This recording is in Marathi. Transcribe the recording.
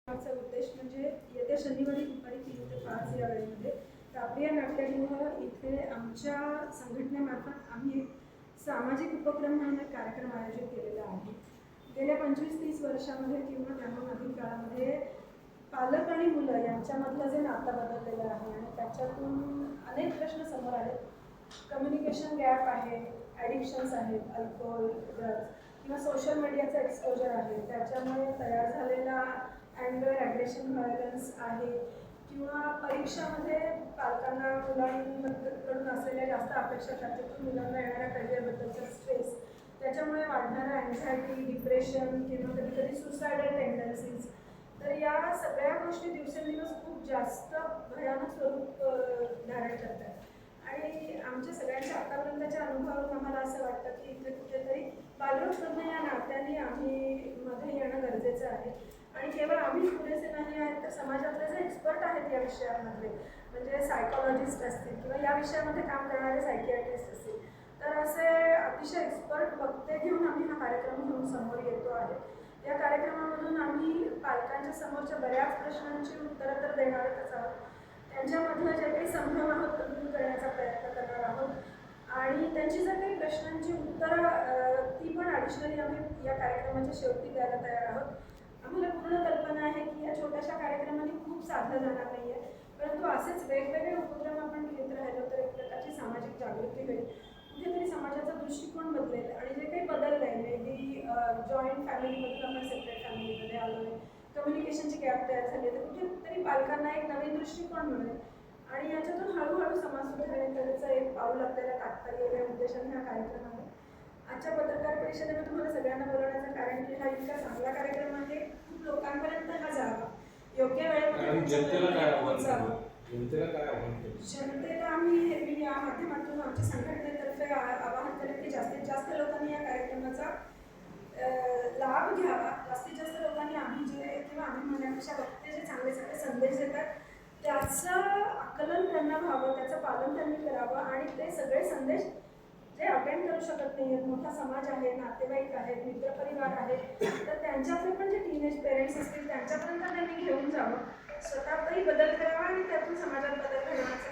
आमचा उद्देश म्हणजे येत्या शनिवारी दुपारी 3 ते 5 या वेळेमध्ये आपली या नाट्यगृह इथे आमच्या संघटनेमार्फत आम्ही सामाजिक उपक्रम म्हणून एक कार्यक्रम आयोजित केलेला आहे. गेल्या 25-30 वर्षामध्ये किंवा त्याहून अधिक काळामध्ये पालक आणि मुलं यांच्यामधलं जे नातं बदललेलं आहे आणि त्याच्यातून अनेक प्रश्न समोर आले. कम्युनिकेशन गॅप आहे, ॲडिक्शन्स आहेत, अल्कोहोल, ड्रग्ज किंवा सोशल मीडियाचं एक्सपोजर आहे, त्याच्यामुळे तयार झालेला अँगर, ॲग्रेशन, व्हायलन्स आहे किंवा परीक्षामध्ये पालकांना मुलांकडून असलेल्या जास्त अपेक्षा, त्याच्यातून मुलांना येणाऱ्या करिअरबद्दलचा स्ट्रेस, त्याच्यामुळे वाढणारा अँझायटी, डिप्रेशन किंवा कधी कधी सुसायडल टेंडन्सीज. तर या सगळ्या गोष्टी दिवसेंदिवस खूप जास्त भयानक स्वरूप धारण करत आहेत. आणि आमच्या सगळ्यांच्या आतापर्यंतच्या अनुभवावरून आम्हाला असं वाटतं की इथे कुठेतरी बालरोगतज्ञ या नात्याने आम्ही मध्ये येणं गरजेचं आहे. आणि केवळ आम्हीच पुरेसे नाही आहेत, तर समाजातले जे एक्सपर्ट आहेत या विषयामध्ये, म्हणजे सायकॉलॉजिस्ट असतील किंवा या विषयामध्ये काम करणारे सायकियाट्रिस्ट असतील, तर असे अतिशय एक्सपर्ट वक्ते घेऊन आम्ही हा कार्यक्रम घेऊन समोर येतो आहे. या कार्यक्रमामधून आम्ही पालकांच्या समोरच्या बऱ्याच प्रश्नांची उत्तरं तर देणारच आहोत, त्यांच्यामधलं जे काही संभ्रम आहोत तो दूर करण्याचा प्रयत्न करणार आहोत आणि त्यांची जर काही प्रश्नांची उत्तरं ती पण ॲडिशनली आम्ही या कार्यक्रमाच्या शेवटी द्यायला तयार आहोत. आम्हाला पूर्ण कल्पना आहे की या छोट्याशा कार्यक्रमाने खूप साधलं जाणार नाही आहे, परंतु असेच वेगवेगळे उपक्रम आपण घेत राहिलो तर एक प्रकारची सामाजिक जागृती होईल, कुठेतरी समाजाचा दृष्टिकोन बदलेल आणि जे काही बदललं आहे, मे बी जॉईंट फॅमिलीमधून आपण सेपरेट फॅमिलीमध्ये आलो आहे, कम्युनिकेशनची गॅप तयार झाली, तर कुठेतरी पालकांना एक नवीन दृष्टिकोन मिळेल आणि याच्यातून हळूहळू समाज सुधारणेकडचं एक पाऊल आपल्याला टाकता येईल या उद्देशाने हा कार्यक्रम आहे. आजच्या पत्रकार परिषदेमध्ये तुम्हाला सगळ्यांना बोलवण्याचं कारण की हा इतका चांगला कार्यक्रम आहे, खूप लोकांपर्यंत हा जावा, योग्य वेळेमध्ये जनतेला आम्ही या माध्यमातून आमच्या संघटनेतर्फे आवाहन करेन की जास्तीत जास्त लोकांनी या कार्यक्रमाचा लाभ घ्यावा. जास्तीत जास्त लोकांनी आम्ही जे किंवा आम्ही म्हणण्यापेक्षा वक्ते जे चांगले चांगले संदेश देतात त्याचं आकलन त्यांना व्हावं, त्याचं पालन त्यांनी करावं आणि ते सगळे संदेश जे अटेंड करू शकत नाही आहेत, मोठा समाज आहे, नातेवाईक आहेत, मित्रपरिवार आहेत, तर त्यांच्यातले पण जे टीनेज पेरेंट्स असतील त्यांच्यापर्यंत त्यांनी घेऊन जावं, स्वतःतही बदल करावा आणि त्यातून समाजात बदल घडवण्याचा